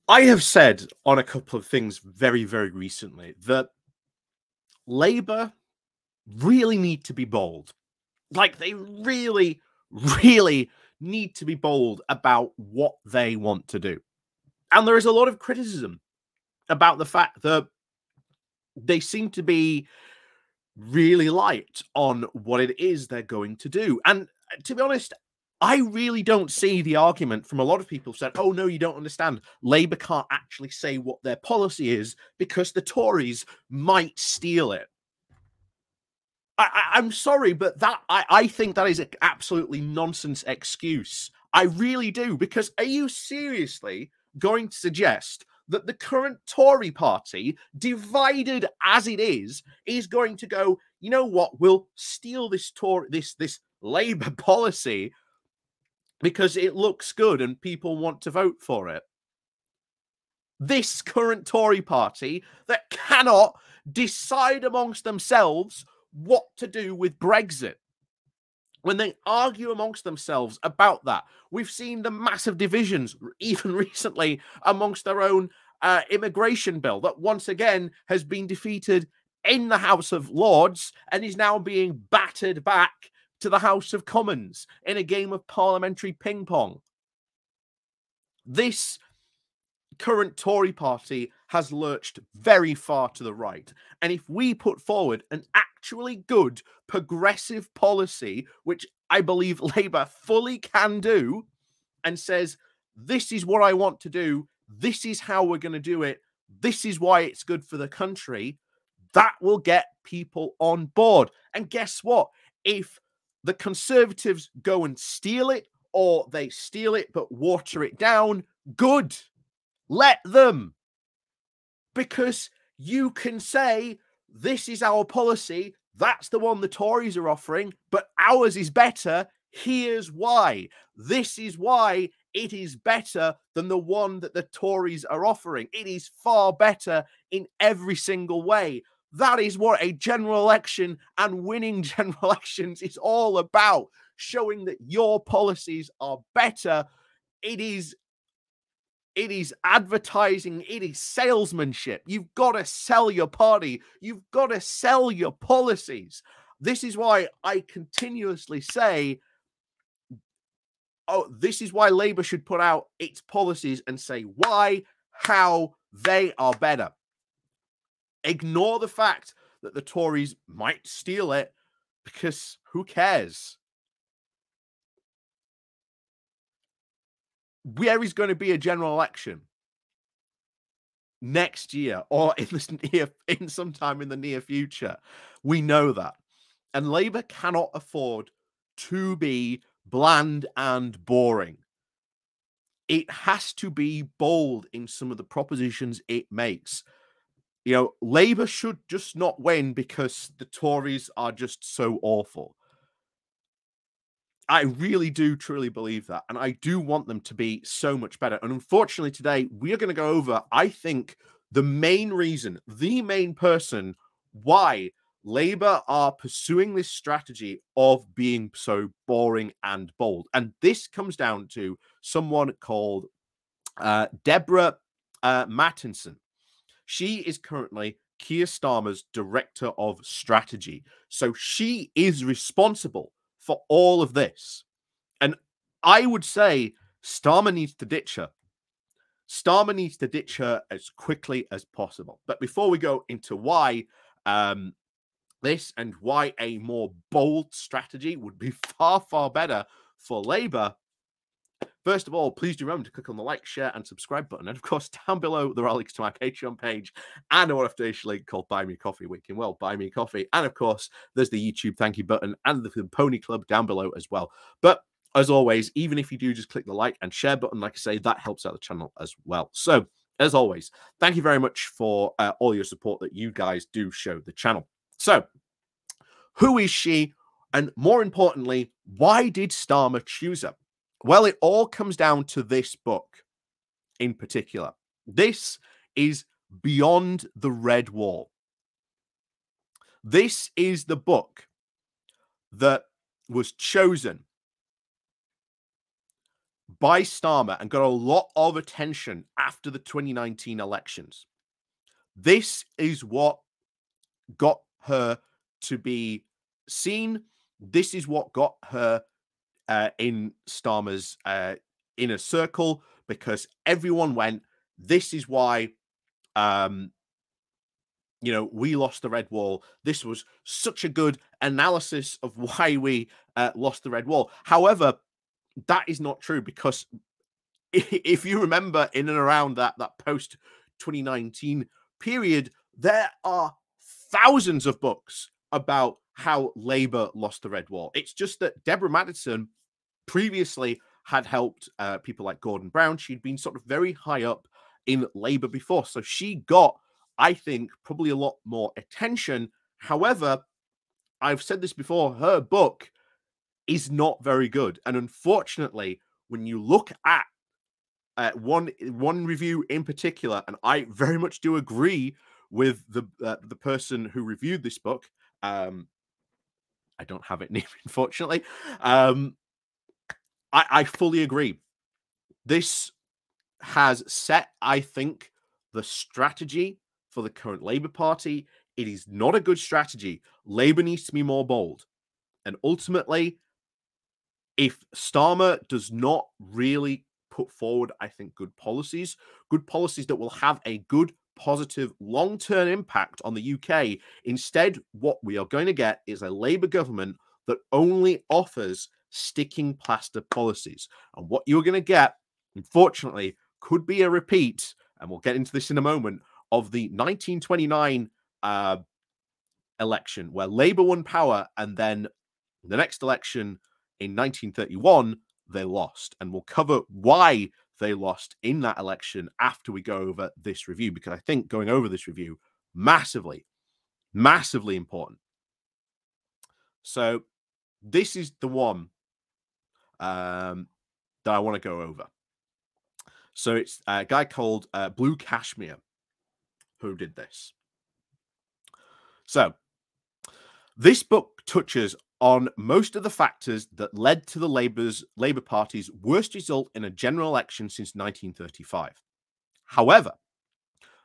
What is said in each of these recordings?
I have said on a couple of things very, very recently that Labour really need to be bold. Like, they really, really need to be bold about what they want to do. And there is a lot of criticism about the fact that they seem to be really light on what it is they're going to do. And to be honest, I really don't see the argument from a lot of people who said, oh, no, you don't understand. Labour can't actually say what their policy is because the Tories might steal it. I'm sorry, but I think that is an absolutely nonsense excuse. I really do, because are you seriously going to suggest that the current Tory party, divided as it is going to go, you know what, we'll steal this this Labour policy because it looks good and people want to vote for it? This current Tory party that cannot decide amongst themselves what to do with Brexit. When they argue amongst themselves about that, we've seen the massive divisions, even recently, amongst their own immigration bill that once again has been defeated in the House of Lords and is now being battered back to the House of Commons in a game of parliamentary ping pong. This current Tory party has lurched very far to the right. And if we put forward an actually good progressive policy, which I believe Labour fully can do, and says, this is what I want to do, this is how we're going to do it, this is why it's good for the country, that will get people on board. And guess what? If the Conservatives go and steal it, or they steal it but water it down, good. Let them. Because you can say, this is our policy, that's the one the Tories are offering, but ours is better. Here's why. This is why it is better than the one that the Tories are offering. It is far better in every single way. That is what a general election and winning general elections is all about. Showing that your policies are better. It is advertising. It is salesmanship. You've got to sell your party. You've got to sell your policies. This is why I continuously say, oh, this is why Labour should put out its policies and say why, how they are better. Ignore the fact that the Tories might steal it, because who cares? There is going to be a general election next year, or in sometime in the near future. We know that. And Labour cannot afford to be bland and boring. It has to be bold in some of the propositions it makes. You know, Labour should just not win because the Tories are just so awful. I really do truly believe that. And I do want them to be so much better. And unfortunately today, we are going to go over, I think, the main reason, the main person why Labour are pursuing this strategy of being so boring and bold. And this comes down to someone called Deborah Mattinson. She is currently Keir Starmer's director of strategy. So she is responsible for all of this. And I would say Starmer needs to ditch her. Starmer needs to ditch her as quickly as possible. But before we go into why this and why a more bold strategy would be far, far better for Labour, first of all, please do remember to click on the like, share, and subscribe button. And of course, down below, there are links to my Patreon page and a one-off link called Buy Me Coffee. We can buy me coffee. And of course, there's the YouTube thank you button and the Pony Club down below as well. But as always, even if you do just click the like and share button, like I say, that helps out the channel as well. So, as always, thank you very much for all your support that you guys do show the channel. So, who is she? And more importantly, why did Starmer choose her? Well, it all comes down to this book in particular. This is Beyond the Red Wall. This is the book that was chosen by Starmer and got a lot of attention after the 2019 elections. This is what got her to be seen. This is what got her in Starmer's inner circle, because everyone went, this is why we lost the Red Wall. This was such a good analysis of why we lost the Red Wall. However, that is not true, because if you remember, in and around that post 2019 period, there are thousands of books about how Labour lost the Red Wall. It's just that Deborah Madison previously had helped people like Gordon Brown. She'd been sort of very high up in Labour before, so she got, I think, probably a lot more attention. However, I've said this before, her book is not very good. And unfortunately, when you look at one review in particular, and I very much do agree with the person who reviewed this book. I don't have it named, unfortunately. I fully agree. This has set, I think, the strategy for the current Labour Party. It is not a good strategy. Labour needs to be more bold. And ultimately, if Starmer does not really put forward, I think, good policies that will have a good, positive, long-term impact on the UK, instead, what we are going to get is a Labour government that only offers sticking plaster policies. And what you're going to get, unfortunately, could be a repeat, and we'll get into this in a moment, of the 1929 election, where Labour won power, and then the next election in 1931, they lost. And we'll cover why they lost in that election after we go over this review, because I think going over this review, massively, massively important. So this is the one that I want to go over. So it's a guy called Blue Cashmere who did this. So this book touches on most of the factors that led to the Labour Party's worst result in a general election since 1935. However,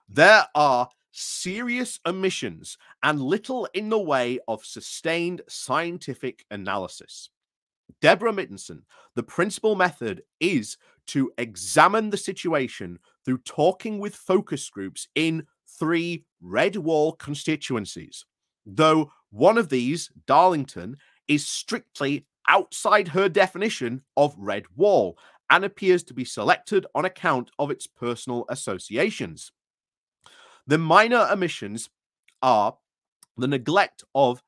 there are serious omissions and little in the way of sustained scientific analysis. Deborah Mittenson, the principal method is to examine the situation through talking with focus groups in 3 Red Wall constituencies, though one of these, Darlington, is strictly outside her definition of Red Wall and appears to be selected on account of its personal associations. The minor omissions are the neglect of,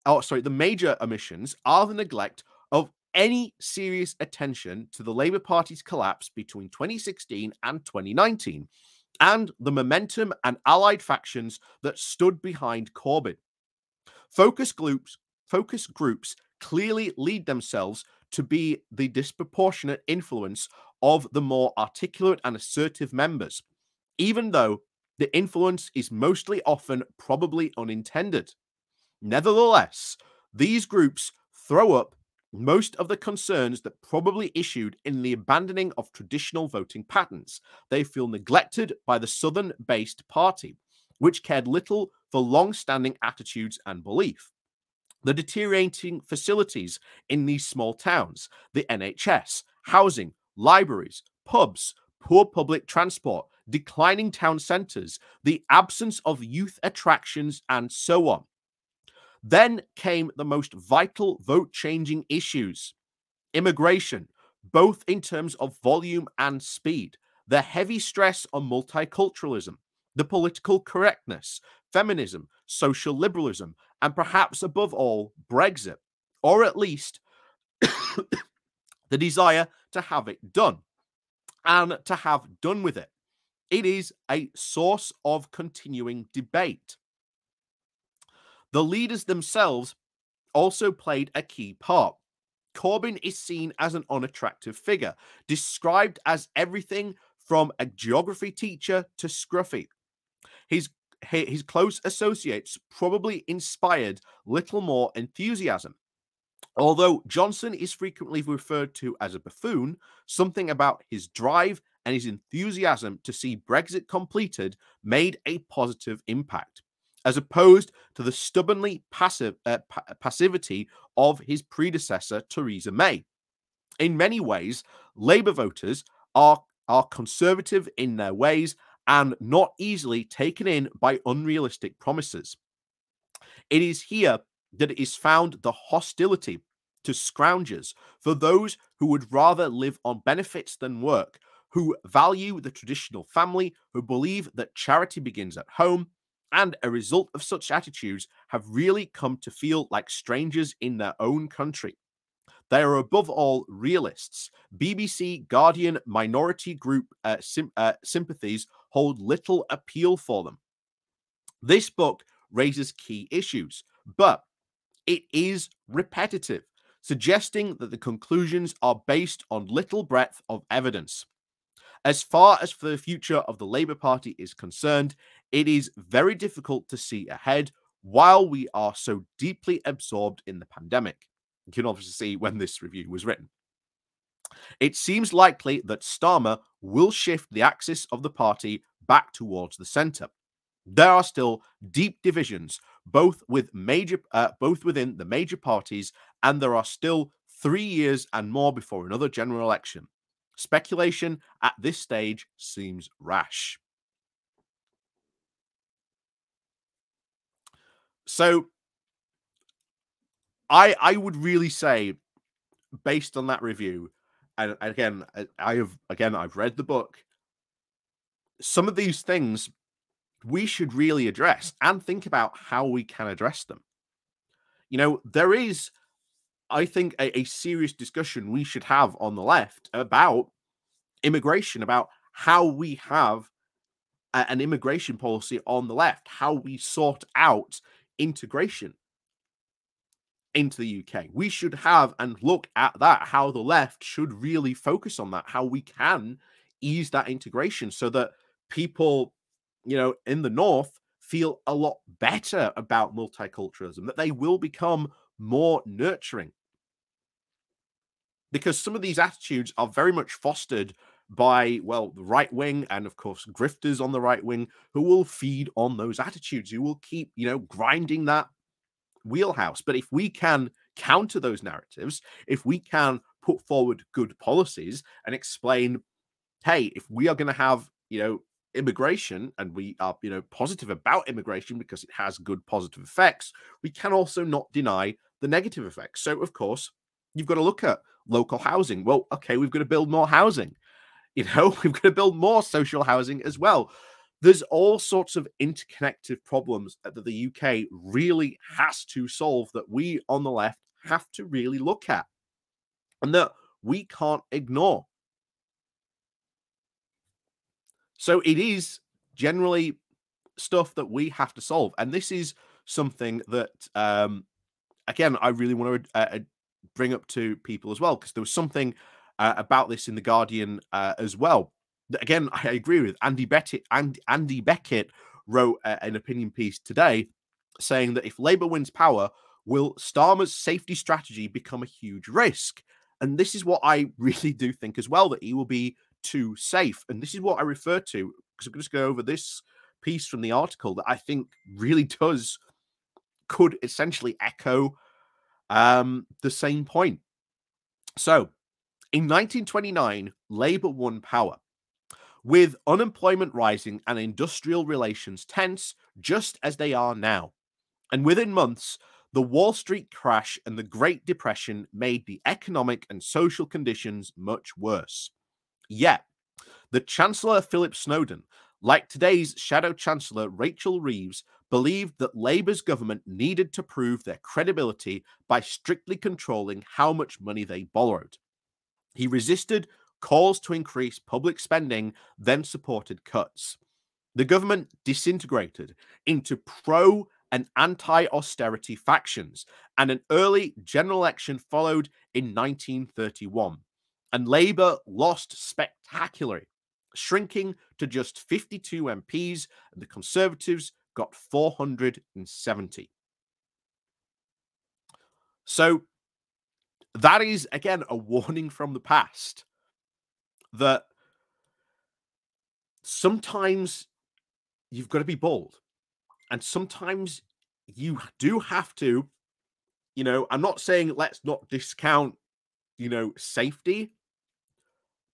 the major omissions are the neglect of any serious attention to the Labour Party's collapse between 2016 and 2019, and the momentum and allied factions that stood behind Corbyn. Focus groups clearly lead themselves to be the disproportionate influence of the more articulate and assertive members, even though the influence is mostly often probably unintended. Nevertheless, these groups throw up most of the concerns that probably issued in the abandoning of traditional voting patterns. They feel neglected by the southern-based party, which cared little for long-standing attitudes and belief. The deteriorating facilities in these small towns, the NHS, housing, libraries, pubs, poor public transport, declining town centres, the absence of youth attractions, and so on. Then came the most vital vote-changing issues: immigration, both in terms of volume and speed, the heavy stress on multiculturalism, the political correctness, feminism, social liberalism, and perhaps above all, Brexit, or at least the desire to have it done and to have done with it. It is a source of continuing debate. The leaders themselves also played a key part. Corbyn is seen as an unattractive figure, described as everything from a geography teacher to scruffy. His close associates probably inspired little more enthusiasm. Although Johnson is frequently referred to as a buffoon, something about his drive and his enthusiasm to see Brexit completed made a positive impact, as opposed to the stubbornly passivity of his predecessor, Theresa May. In many ways, Labour voters are conservative in their ways and not easily taken in by unrealistic promises. It is here that it is found the hostility to scroungers, for those who would rather live on benefits than work, who value the traditional family, who believe that charity begins at home, and a result of such attitudes have really come to feel like strangers in their own country. They are above all realists. BBC Guardian minority group sympathies hold little appeal for them. This book raises key issues, but it is repetitive, suggesting that the conclusions are based on little breadth of evidence. As far as for the future of the Labour Party is concerned, it is very difficult to see ahead while we are so deeply absorbed in the pandemic. You can obviously see when this review was written. It seems likely that Starmer will shift the axis of the party back towards the centre. There are still deep divisions, both within the major parties, and there are still 3 years and more before another general election. Speculation at this stage seems rash. So, I would really say, based on that review, and again, I've read the book. Some of these things we should really address and think about how we can address them. There is, I think, a serious discussion we should have on the left about immigration, about how we have an immigration policy on the left, how we sort out integration into the UK. We should have and look at that, how the left should really focus on that, how we can ease that integration so that people, in the North feel a lot better about multiculturalism, that they will become more nurturing. Because some of these attitudes are very much fostered by, well, the right wing and, of course, grifters on the right wing who will feed on those attitudes, who will keep, grinding that wheelhouse. But if we can counter those narratives, if we can put forward good policies and explain, hey, if we are going to have, immigration, and we are, positive about immigration because it has good positive effects, we can also not deny the negative effects. So, of course, you've got to look at local housing. Well, okay, we've got to build more housing. We've got to build more social housing as well. There's all sorts of interconnected problems that the UK really has to solve, that we on the left have to really look at and that we can't ignore. So it is generally stuff that we have to solve. And this is something that, again, I really want to bring up to people as well, because there was something about this in The Guardian as well. Again, I agree with Andy Beckett wrote an opinion piece today saying that if Labour wins power, will Starmer's safety strategy become a huge risk? And this is what I really do think as well, that he will be too safe. And this is what I refer to, because I'm just going to go over this piece from the article that I think really could essentially echo the same point. So, in 1929, Labour won power, with unemployment rising and industrial relations tense, just as they are now. And within months, the Wall Street crash and the Great Depression made the economic and social conditions much worse. Yet, the Chancellor Philip Snowden, like today's Shadow Chancellor Rachel Reeves, believed that Labour's government needed to prove their credibility by strictly controlling how much money they borrowed. He resisted calls to increase public spending, then supported cuts. The government disintegrated into pro and anti-austerity factions, and an early general election followed in 1931. And Labour lost spectacularly, shrinking to just 52 MPs, and the Conservatives got 470. So that is, again, a warning from the past that sometimes you've got to be bold. And sometimes you do have to, I'm not saying let's not discount, safety,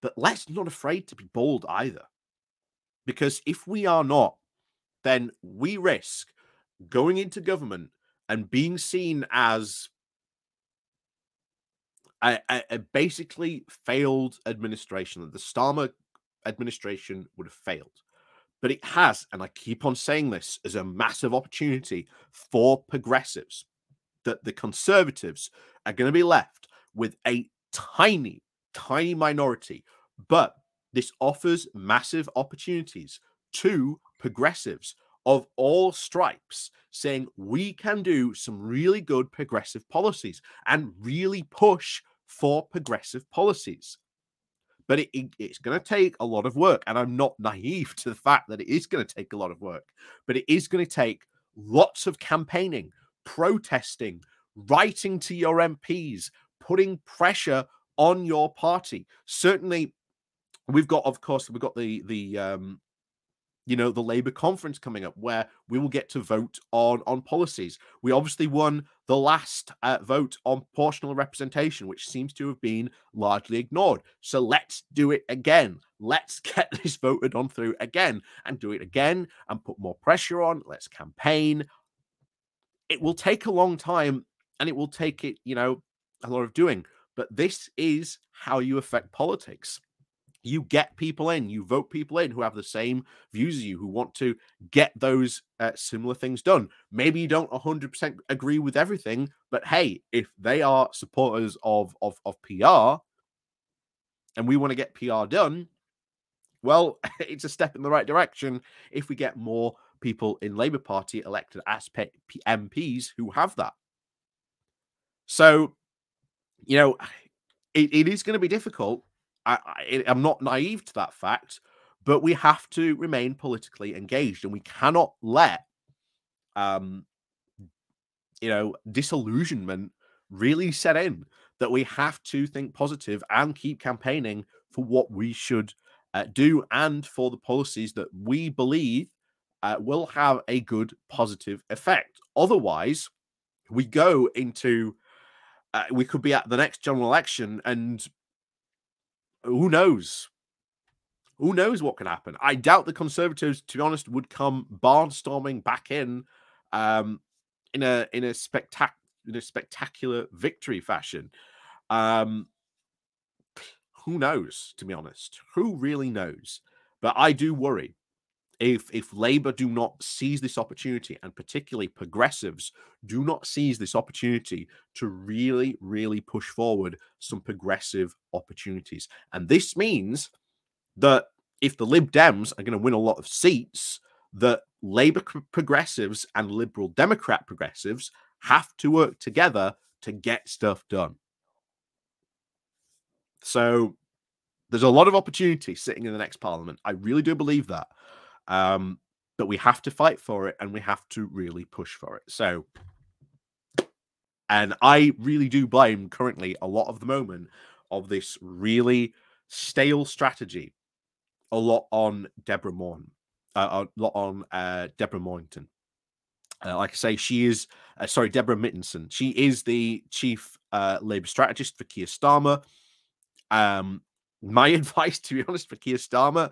but let's not afraid to be bold either. Because if we are not, then we risk going into government and being seen as a basically failed administration, that the Starmer administration would have failed. But it has, and I keep on saying this, as a massive opportunity for progressives, that the Conservatives are going to be left with a tiny, tiny minority. But this offers massive opportunities to progressives of all stripes, saying we can do some really good progressive policies and really push for progressive policies. But it's going to take a lot of work. And I'm not naive to the fact that it is going to take a lot of work. But it is going to take lots of campaigning, protesting, writing to your MPs, putting pressure on your party. Certainly, we've got the Labour conference coming up, where we will get to vote on policies. We obviously won the last vote on proportional representation, which seems to have been largely ignored. So let's do it again. Let's get this voted on through again and do it again and put more pressure on. Let's campaign. It will take a long time and it will take it, a lot of doing. But this is how you affect politics. You get people in, you vote people in who have the same views as you, who want to get those similar things done. Maybe you don't 100% agree with everything, but hey, if they are supporters of PR and we want to get PR done, well, it's a step in the right direction if we get more people in Labour Party elected as MPs who have that. So, it is going to be difficult. I'm not naive to that fact, but we have to remain politically engaged, and we cannot let, disillusionment really set in. That we have to think positive and keep campaigning for what we should do and for the policies that we believe will have a good positive effect. Otherwise, we go into we could be at the next general election and who knows? Who knows what could happen? I doubt the Conservatives, to be honest, would come barnstorming back in a spectacular victory fashion. Who knows? To be honest, who really knows? But I do worry if Labour do not seize this opportunity, and particularly progressives do not seize this opportunity to really, really push forward some progressive opportunities. And this means that if the Lib Dems are going to win a lot of seats, that Labour progressives and Liberal Democrat progressives have to work together to get stuff done. So there's a lot of opportunity sitting in the next parliament. I really do believe that. But we have to fight for it and we have to really push for it. So, and I really do blame currently a lot of the moment of this really stale strategy, a lot on Deborah Morton, a lot on Deborah Mornington. Like I say, she is, Deborah Mittenson. She is the chief Labour strategist for Keir Starmer. My advice, to be honest, for Keir Starmer,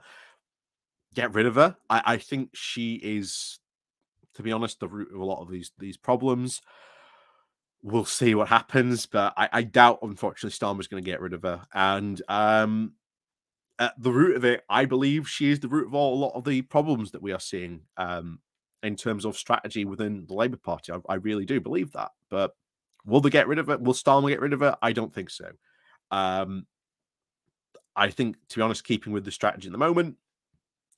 get rid of her. I think she is, to be honest, the root of a lot of these problems. We'll see what happens, but I doubt, unfortunately, Starmer's going to get rid of her. And at the root of it, I believe she is the root of a lot of the problems that we are seeing in terms of strategy within the Labour Party. I really do believe that. But will they get rid of it? Will Starmer get rid of it? I don't think so. I think, to be honest, keeping with the strategy at the moment,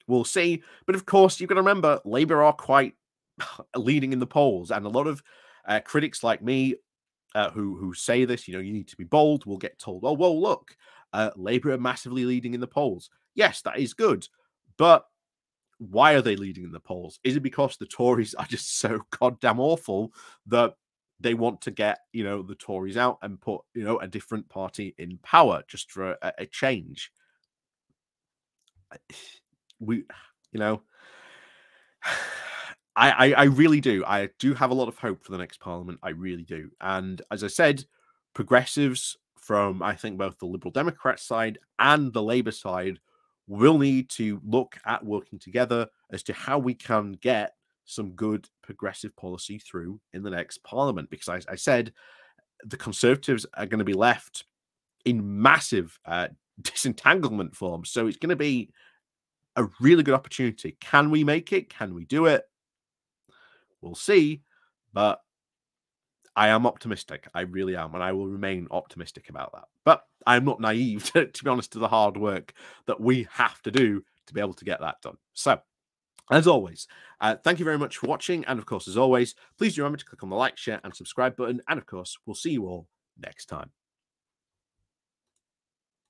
we'll see. But of course, you've got to remember, Labour are quite leading in the polls. And a lot of critics like me who say this, you need to be bold, will get told, oh, well, look, Labour are massively leading in the polls. Yes, that is good. But why are they leading in the polls? Is it because the Tories are just so goddamn awful that they want to get, the Tories out and put, a different party in power just for a change. We, you know, I really do. I do have a lot of hope for the next parliament. I really do. And as I said, progressives from, I think, both the Liberal Democrat side and the Labour side will need to look at working together as to how we can get some good progressive policy through in the next parliament. Because I said the Conservatives are going to be left in massive disentanglement form. So it's going to be a really good opportunity. Can we make it? Can we do it? We'll see. But I am optimistic. I really am. And I will remain optimistic about that. But I'm not naive, to be honest, to the hard work that we have to do to be able to get that done. So, as always, thank you very much for watching. And of course, as always, please do remember to click on the like, share, and subscribe button. And of course, we'll see you all next time.